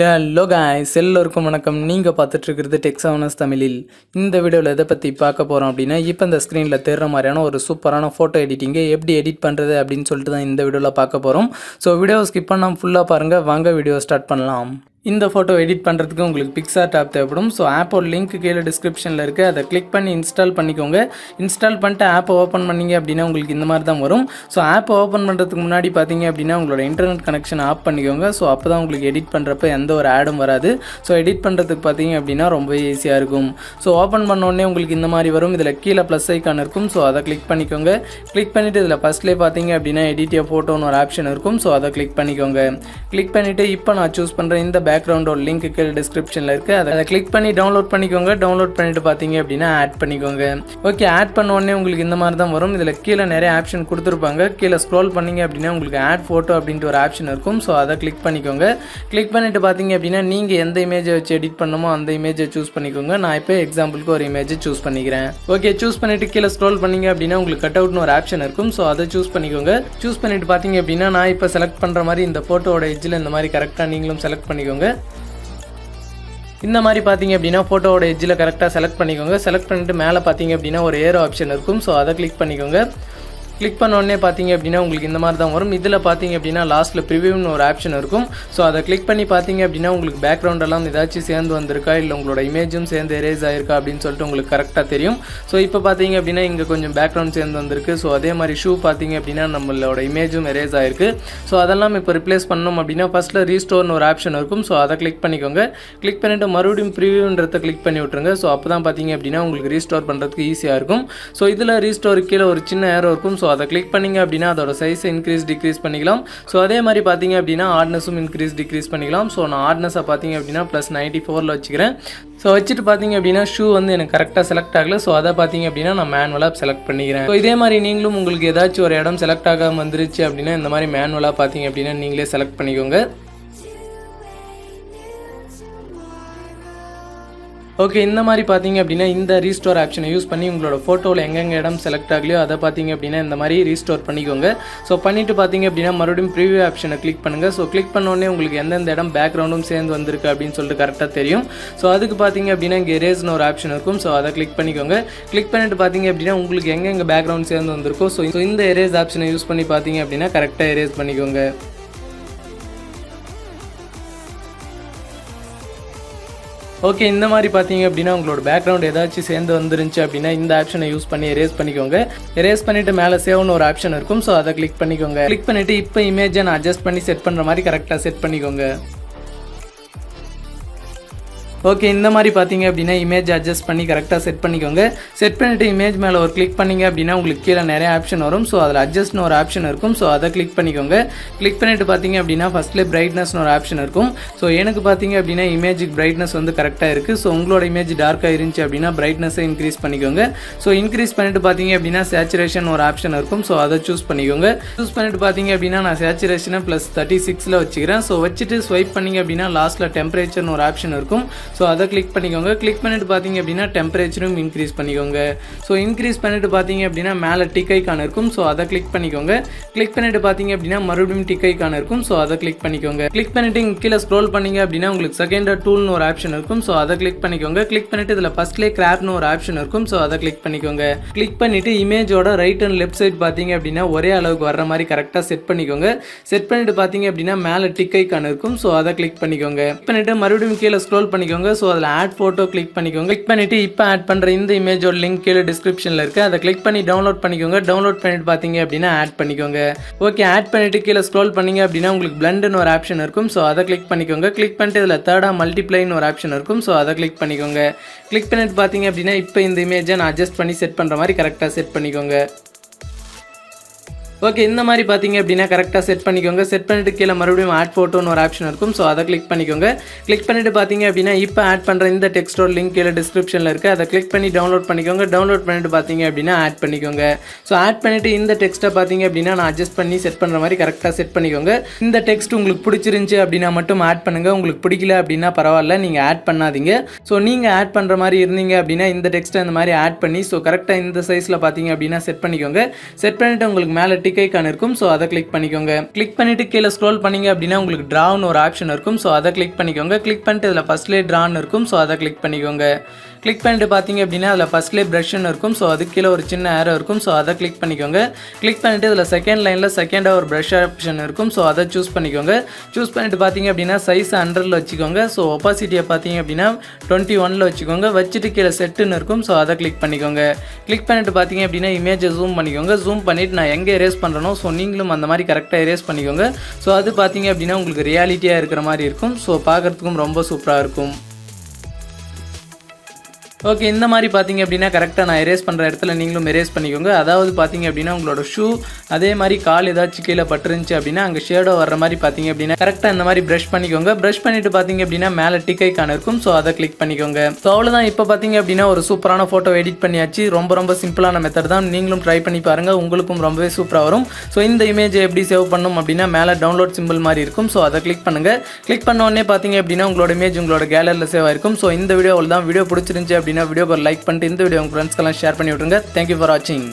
Hello guys, எல்லோருக்கும் வணக்கம். நீங்கள் பார்த்துட்ருக்கிறது டெக்ஸாவனஸ் தமிழில். இந்த வீடியோவில் எதை பற்றி பார்க்க போகிறோம் அப்படின்னா, இப்போ இந்த ஸ்க்ரீனில் தெரிகிற மாதிரியான ஒரு சூப்பரான ஃபோட்டோ எடிட்டிங்கை எப்படி எடிட் பண்ணுறது அப்படின்னு சொல்லிட்டு தான் இந்த வீடியோவில் பார்க்க போகிறோம். ஸோ வீடியோ ஸ்கிப் பண்ணாமல் ஃபுல்லாக பாருங்கள். வாங்க வீடியோ ஸ்டார்ட் பண்ணலாம். இந்த ஃபோட்டோ எடிட் பண்ணுறதுக்கு உங்களுக்கு PicsArt ஆப் தேவைப்படும். ஸோ ஆப்போட லிங்க் கீழே டிஸ்கிரிப்ஷனில் இருக்குது. அதை கிளிக் பண்ணி இன்ஸ்டால் பண்ணிக்கோங்க. இன்ஸ்டால் பண்ணிட்டு ஆப்பை ஓப்பன் பண்ணிங்க அப்படின்னா உங்களுக்கு இந்த மாதிரி தான் வரும். ஸோ ஆப்பை ஓப்பன் பண்ணுறதுக்கு முன்னாடி பார்த்தீங்க அப்படின்னா உங்களோட இன்டர்நெட் கனெக்ஷன் ஆஃப் பண்ணிக்கோங்க. ஸோ அப்போ தான் உங்களுக்கு எடிட் பண்ணுறப்ப எந்த ஒரு ஆடும் வராது. ஸோ எடிட் பண்ணுறதுக்கு பார்த்தீங்க அப்படின்னா ரொம்ப ஈஸியாக இருக்கும். ஸோ ஓப்பன் பண்ணோடனே உங்களுக்கு இந்த மாதிரி வரும். இதில் கீழே ப்ளஸ் ஐக்கான் இருக்கும். ஸோ அதை கிளிக் பண்ணிக்கோங்க. கிளிக் பண்ணிவிட்டு இதில் ஃபஸ்ட்லேயே பார்த்தீங்க அப்படின்னா எடிட் ஃபோட்டோன்னு ஒரு ஆப்ஷன் இருக்கும். ஸோ அதை கிளிக் பண்ணிக்கோங்க. கிளிக் பண்ணிவிட்டு இப்போ நான் சூஸ் பண்ணுற இந்த பேக்ரவுண்டோட லிங்க் கீழே டிஸ்கிரிப்ஷனில் இருக்குது. அதை கிளிக் பண்ணி டவுன்லோட் பண்ணிக்கோங்க. டவுன்லோட் பண்ணிட்டு பார்த்தீங்க அப்படின்னா ஆட் பண்ணிக்கோங்க. ஓகே, ஆட் பண்ண உடனே உங்களுக்கு இந்த மாதிரி தான் வரும். இதில் கீழே நிறைய ஆப்ஷன் கொடுத்துருப்பாங்க. கீழே ஸ்க்ரோல் பண்ணிங்க அப்படின்னா உங்களுக்கு ஆட் ஃபோட்டோ அப்படின்ட்டு ஒரு ஆப்ஷன் இருக்கும். ஸோ அதை கிளிக் பண்ணிக்கோங்க. கிளிக் பண்ணிட்டு பார்த்தீங்க அப்படின்னா நீங்கள் எந்த இமேஜை வச்சு எடிட் பண்ணணுமோ அந்த இமேஜை சூஸ் பண்ணிக்கோங்க. நான் இப்போ எக்ஸாம்பிளுக்கு ஒரு இமேஜை சூஸ் பண்ணிக்கிறேன். ஓகே, சூஸ் பண்ணிட்டு கீழே ஸ்க்ரோல் பண்ணிங்க அப்படின்னா உங்களுக்கு கட் அவுட்னு ஒரு ஆப்ஷன் இருக்கும். ஸோ அதை சூஸ் பண்ணிக்கோங்க. சூஸ் பண்ணிட்டு பார்த்தீங்க அப்படின்னா நான் இப்போ செலக்ட் பண்ணுற மாதிரி இந்த ஃபோட்டோவோட எட்ஜில் இந்த மாதிரி கரெக்டாக நீங்களும் செலக்ட் பண்ணிக்கோங்க. இந்த மாதிரி பார்த்தீங்க அப்படின்னா ஃபோட்டோவோட எட்ஜில் கரெக்டாக செலக்ட் பண்ணிக்கோங்க. செலக்ட் பண்ணிட்டு மேலே பார்த்தீங்க அப்படின்னா ஒரு ஏரோ ஆப்ஷன் இருக்கும். ஸோ அதை கிளிக் பண்ணிக்கோங்க. கிளிக் பண்ண உடனே பார்த்தீங்க அப்படின்னா உங்களுக்கு இந்த மாதிரி தான் வரும். இதில் பார்த்தீங்க அப்படின்னா லாஸ்ட்டில் ப்ரிவியூன்னு ஒரு ஆப்ஷன் இருக்கும். ஸோ அதை கிளிக் பண்ணி பார்த்தீங்க அப்படின்னா உங்களுக்கு பேக்ரவுண்டெல்லாம் ஏதாச்சும் சேர்ந்து வந்திருக்கா, இல்லை உங்களோட இமேஜும் சேர்ந்து எரேஸ் ஆயிருக்கா அப்படின்னு சொல்லிட்டு உங்களுக்கு கரெக்டாக தெரியும். ஸோ இப்போ பார்த்தீங்க அப்படின்னா இங்கே கொஞ்சம் பேக்ரவுண்ட் சேர்ந்து வந்திருக்கு. ஸோ அதே மாதிரி ஷூ பார்த்தீங்க அப்படின்னா நம்மளோட இமேஜும் எரேஸ் ஆயிருக்கு. ஸோ அதெல்லாம் இப்போ ரிப்ளேஸ் பண்ணணும் அப்படின்னா ஃபஸ்ட்டில் ரீஸ்டோர்னு ஒரு ஆப்ஷன் இருக்கும். ஸோ அதை கிளிக் பண்ணிக்கோங்க. கிளிக் பண்ணிவிட்டு மறுபடியும் ப்ரிவியூன்றதை கிளிக் பண்ணி விட்ருங்க. ஸோ அப்போ தான் பார்த்தீங்க அப்படின்னா உங்களுக்கு ரீஸ்டோர் பண்ணுறதுக்கு ஈஸியாக இருக்கும். ஸோ இதில் ரீஸ்டோர் கீழே ஒரு சின்ன ஏரோ இருக்கும். ஸோ அதை கிளிக் பண்ணிங்க அப்படின்னா அதோட சைஸை இன்க்ரீஸ் டிக்ரீஸ் பண்ணிக்கலாம். ஸோ அதே மாதிரி பார்த்தீங்க அப்படின்னா ஆட்னஸும் இன்க்ரீஸ் டிக்ரீஸ் பண்ணிக்கலாம். ஸோ நான் ஆட்னஸை பார்த்தீங்க அப்படின்னா +94 வச்சுக்கிறேன். ஸோ வச்சுட்டு பார்த்தீங்க அப்படின்னா ஷூ எனக்கு கரெக்டாக செலக்ட் ஆகலை. ஸோ அதை பார்த்தீங்க அப்படின்னா நான் மேனுவலாக செலக்ட் பண்ணிக்கிறேன். ஸோ இதே மாதிரி நீங்களும் உங்களுக்கு ஏதாச்சும் ஒரு இடம் செலக்ட் ஆகாமல் வந்துருச்சு அப்படின்னா இந்த மாதிரி மேனுவலாக பார்த்தீங்க அப்படின்னா நீங்களே செலக்ட் பண்ணிக்கோங்க. ஓகே, இந்த மாதிரி பார்த்தீங்க அப்படின்னா இந்த ரீஸ்டோர் ஆப்ஷனை யூஸ் பண்ணி உங்களோட ஃபோட்டோவில் எங்கெங்கே இடம் செலக்ட் ஆகலையோ அதை பார்த்தீங்க அப்படின்னா இந்த மாதிரி ரீஸ்டோர் பண்ணிக்கோங்க. ஸோ பண்ணிவிட்டு பார்த்தீங்க அப்படின்னா மறுபடியும் ப்ரிவியூ ஆப்ஷனை கிளிக் பண்ணுங்கள். ஸோ கிளிக் பண்ணோடனே உங்களுக்கு எந்தெந்த இடம் பேக்ரவுண்டும் சேர்ந்து வந்திருக்கு அப்படின்னு சொல்லிட்டு கரெக்டாக தெரியும். ஸோ அதுக்கு பார்த்தீங்க அப்படின்னா இங்கே எரேஸ்னு ஒரு ஆப்ஷன் இருக்கும். ஸோ அதை கிளிக் பண்ணிக்கோங்க. கிளிக் பண்ணிட்டு பார்த்தீங்க அப்படின்னா உங்களுக்கு எங்கெங்கே பேக்ரவுண்ட் சேர்ந்து வந்திருக்கோ ஸோ இந்த எரேஸ் ஆப்ஷனை யூஸ் பண்ணி பார்த்தீங்க அப்படின்னா கரெக்டாக எரேஸ் பண்ணிக்கோங்க. ஓகே, இந்த மாதிரி பார்த்தீங்க அப்படின்னா உங்களோட பேக்ரவுண்ட் ஏதாச்சும் சேர்ந்து வந்துருந்துச்சு அப்படின்னா இந்த ஆப்ஷனை யூஸ் பண்ணி எரேஸ் பண்ணிக்கோங்க. எரேஸ் பண்ணிவிட்டு மேலே சேவ்னு ஒரு ஆப்ஷன் இருக்கும். ஸோ அதை கிளிக் பண்ணிக்கோங்க. கிளிக் பண்ணிவிட்டு இப்போ இமேஜை நான் அட்ஜஸ்ட் பண்ணி செட் பண்ணுற மாதிரி கரெக்டாக செட் பண்ணிக்கோங்க. ஓகே, இந்த மாதிரி பார்த்தீங்க அப்படின்னா இமேஜ் அட்ஜஸ்ட் பண்ணி கரெக்டாக செட் பண்ணிக்கோங்க. செட் பண்ணிவிட்டு இமேஜ் மேலே ஒரு கிளிக் பண்ணிங்க அப்படின்னா உங்களுக்கு கீழே நிறைய ஆப்ஷன் வரும். ஸோ அதில் அட்ஜஸ்ட்னு ஒரு ஆப்ஷன் இருக்கும். ஸோ அதை கிளிக் பண்ணிக்கோங்க. கிளிக் பண்ணிவிட்டு பார்த்தீங்க அப்படின்னா ஃபஸ்ட்லேயே பிரைட்னஸ்னு ஒரு ஆப்ஷன் இருக்கும். ஸோ எனக்கு பார்த்தீங்க அப்படின்னா இமேஜுக்கு பிரைட்னஸ் கரெக்டாக இருக்குது. ஸோ உங்களோட இமேஜ் டார்க்காக இருந்துச்சு அப்படின்னா பிரைட்னஸை இன்க்ரீஸ் பண்ணிக்கோங்க. ஸோ இன்க்ரீஸ் பண்ணிவிட்டு பார்த்தீங்க அப்படின்னா சேச்சுரேஷன் ஒரு ஆப்ஷன் இருக்கும். ஸோ அதை சூஸ் பண்ணிக்கோங்க. சூஸ் பண்ணிவிட்டு பார்த்தீங்க அப்படின்னா நான் சேச்சுரேஷனை +36 வச்சுக்கிறேன். ஸோ வச்சுட்டு ஸ்வைப் பண்ணிங்க அப்படின்னா லாஸ்ட்டில் டெம்பரேச்சர்னு ஒரு ஆப்ஷன் இருக்கும். ஸோ அதை கிளிக் பண்ணிக்கோங்க. கிளிக் பண்ணிட்டு பார்த்தீங்க அப்படின்னா டெம்பரேச்சரும் இன்க்ரீஸ் பண்ணிக்கோங்க. ஸோ இன்க்ரீஸ் பண்ணிட்டு பார்த்தீங்க அப்படின்னா மேலே டிக் ஐக்கான் இருக்கும். ஸோ அதை கிளிக் பண்ணிக்கோங்க. கிளிக் பண்ணிட்டு பார்த்தீங்க அப்படின்னா மறுபடியும் டிக் ஐக்கான் இருக்கும். ஸோ அதை கிளிக் பண்ணிக்கோங்க. கிளிக் பண்ணிட்டு கீழே ஸ்க்ரோல் பண்ணீங்க அப்படின்னா உங்களுக்கு செகண்ட் டூல்னு ஒரு ஆப்ஷன் இருக்கும். ஸோ அதை கிளிக் பண்ணிக்கோங்க. கிளிக் பண்ணிட்டு இதில் ஃபர்ஸ்ட்லேயே கிராப்னு ஒரு ஆப்ஷன் இருக்கும். ஸோ அதை கிளிக் பண்ணிக்கோங்க. கிளிக் பண்ணிட்டு இமேஜோட ரைட் அண்ட் லெஃப்ட் சைட் பார்த்தீங்க அப்படின்னா ஒரே அளவுக்கு வர்ற மாதிரி கரெக்டாக செட் பண்ணிக்கோங்க. செட் பண்ணிட்டு பார்த்தீங்க அப்படின்னா மேலே டிக் ஐக்கான் இருக்கும். ஸோ அதை கிளிக் பண்ணிக்கோங்க. கிளிக் பண்ணிட்டு மறுபடியும் கீழே ஸ்க்ரோல் பண்ணிக்கோங்க. ஸோ அதில் ஆட் ஃபோட்டோ கிளிக் பண்ணிக்கோங்க. கிளிக் பண்ணிட்டு இப்போ ஆட் பண்ணுற இந்த இமேஜோட லிங்க் கீழே டிஸ்கிரிப்ஷனில் இருக்குது. அதை கிளிக் பண்ணி டவுன்லோட் பண்ணிக்கோங்க. டவுன்லோட் பண்ணிட்டு பார்த்தீங்க அப்படின்னா ஆட் பண்ணிக்கோங்க. ஓகே, ஆட் பண்ணிட்டு கீழே ஸ்க்ரோல் பண்ணீங்க அப்படின்னா உங்களுக்கு பிளண்டுன்னு ஒரு ஆப்ஷன் இருக்கும். ஸோ அதை கிளிக் பண்ணிக்கோங்க. கிளிக் பண்ணிட்டு இதில் தேர்டாக மல்டிப்ளைன்னு ஒரு ஆப்ஷன் இருக்கும். ஸோ அதை கிளிக் பண்ணிக்கோங்க. கிளிக் பண்ணிட்டு பார்த்தீங்க அப்படின்னா இப்போ இந்த இமேஜை நான் அட்ஜஸ்ட் பண்ணி செட் பண்ணுற மாதிரி கரெக்டாக செட் பண்ணிக்கோங்க. ஓகே, இந்த மாதிரி பார்த்தீங்க அப்படின்னா கரெக்டாக செட் பண்ணிக்கோங்க. செட் பண்ணிட்டு கீழே மறுபடியும் ஆட் ஃபோட்டோன்னு ஒரு ஆப்ஷன் இருக்கும். ஸோ அதை கிளிக் பண்ணிக்கோங்க. கிளிக் பண்ணிட்டு பார்த்தீங்க அப்படின்னா இப்போ ஆட் பண்ணுற இந்த டெக்ஸ்டோட லிங்க் கீழே டிஸ்கிரிப்ஷனில் இருக்குது. அதை கிளிக் பண்ணி டவுன்லோட் பண்ணிக்கோங்க. டவுன்லோட் பண்ணிட்டு பார்த்தீங்க அப்படின்னா ஆட் பண்ணிக்கோங்க. ஸோ ஆட் பண்ணிட்டு இந்த டெக்ஸ்ட்டை பார்த்தீங்க அப்படின்னா நான் அட்ஜஸ்ட் பண்ணி செட் பண்ணுற மாதிரி கரெக்டாக செட் பண்ணிக்கோங்க. இந்த டெக்ஸ்ட் உங்களுக்கு பிடிச்சிருந்துச்சி அப்படின்னா மட்டும் ஆட் பண்ணுங்கள். உங்களுக்கு பிடிக்கல அப்படின்னா பரவாயில்ல, நீங்கள் ஆட் பண்ணாதீங்க. ஸோ நீங்கள் ஆட் பண்ணுற மாதிரி இருந்தீங்க அப்படின்னா இந்த டெக்ஸ்ட்டை இந்த மாதிரி ஆட் பண்ணி ஸோ கரெக்டாக இந்த சைஸில் பார்த்தீங்க அப்படின்னா செட் பண்ணிக்கோங்க. செட் பண்ணிவிட்டு உங்களுக்கு மேலே டிக் ஐக்கான் இருக்கும். ஸோ அதை கிளிக் பண்ணிக்கோங்க. கிளிக் பண்ணிட்டு கீழே ஸ்க்ரோல் பண்ணீங்க அப்படின்னா உங்களுக்கு ட்ரான்னு ஒரு ஆப்ஷன் இருக்கும். ஸோ அதை கிளிக் பண்ணிக்கோங்க. கிளிக் பண்ணிட்டு இதில் ஃபர்ஸ்ட்லேயே ட்ரான்னு இருக்கும். ஸோ அதை கிளிக் பண்ணிக்கோங்க. கிளிக் பண்ணிட்டு பார்த்தீங்க அப்படின்னா அதில் ஃபர்ஸ்ட்லேயே ப்ரஷ்ன்னு இருக்கும். ஸோ அது கீழே ஒரு சின்ன ஏரோ இருக்கும். ஸோ அதை கிளிக் பண்ணிக்கோங்க. கிளிக் பண்ணிட்டு இதில் செகண்ட் லைனில் செகண்டாக ஒரு ப்ரஷ் ஆப்ஷன் இருக்கும். ஸோ அதை சூஸ் பண்ணிக்கோங்க. சூஸ் பண்ணிட்டு பார்த்தீங்க அப்படின்னா சைஸ் 100ல் வச்சுக்கோங்க. ஸோ ஒப்பாசிட்டியை பார்த்தீங்க அப்படின்னா 21ல் வச்சுக்கோங்க. வச்சுட்டு கீழே செட்டுன்னு இருக்கும். ஸோ அதை கிளிக் பண்ணிக்கோங்க. கிளிக் பண்ணிட்டு பார்த்தீங்க அப்படின்னா இமேஜை ஜூம் பண்ணிக்கோங்க. ஜூம் பண்ணிவிட்டு நான் எங்கே எரேஸ் பண்ணுறனோ ஸோ நீங்களும் அந்த மாதிரி கரெக்டாக எரேஸ் பண்ணிக்கோங்க. ஸோ அது பார்த்தீங்க அப்படின்னா உங்களுக்கு ரியாலிட்டியாக இருக்கிற மாதிரி இருக்கும். ஸோ பார்க்குறதுக்கும் ரொம்ப சூப்பராக இருக்கும். ஓகே, இந்த மாதிரி பார்த்தீங்க அப்படின்னா கரெக்டாக நான் எரேஸ் பண்ணுற இடத்துல நீங்களும் எரேஸ் பண்ணிக்கோங்க. அதாவது பார்த்தீங்க அப்படின்னா உங்களோட ஷூ அதே மாதிரி கால் ஏதாச்சும் கீழே பட்டுருந்துச்சு அப்படின்னா அங்கே ஷேடோ வர்ற மாதிரி பார்த்தீங்க அப்படின்னா கரெக்டாக இந்த மாதிரி ப்ரஷ் பண்ணிக்கோங்க. ப்ரஷ் பண்ணிட்டு பார்த்தீங்க அப்படின்னா மேலே டிக் ஐக்கான் இருக்கும். ஸோ அதை கிளிக் பண்ணிக்கோங்க. ஸோ அவ்வளோதான். இப்போ பார்த்தீங்க அப்படின்னா ஒரு சூப்பரான ஃபோட்டோ எடிட் பண்ணியாச்சு. ரொம்ப சிம்பிளான மெத்தட் தான். நீங்களும் ட்ரை பண்ணி பாருங்கள். உங்களுக்கும் ரொம்பவே சூப்பராக வரும். ஸோ இந்த இமேஜை எப்படி சேவ் பண்ணணும் அப்படின்னா மேலே டவுன்லோட் சிம்பிள் மாதிரி இருக்கும். ஸோ அதை கிளிக் பண்ணுங்கள். கிளிக் பண்ண உடனே பார்த்தீங்க அப்படின்னா உங்களோட இமேஜ் உங்களோட கேலரியில் சேவ் ஆயிருக்கும். ஸோ இந்த வீடியோ தான். வீடியோ பிடிச்சிருந்துச்சு அப்படின்னா வீடியோக்கு ஒரு லைக் பண்ணிட்டு இந்த வீடியோ உங்கள் ஃப்ரெண்ட்ஸ்க்கெல்லாம் ஷேர் பண்ணி விட்டுருங்க. தேங்க்யூ ஃபார் வாட்சிங்.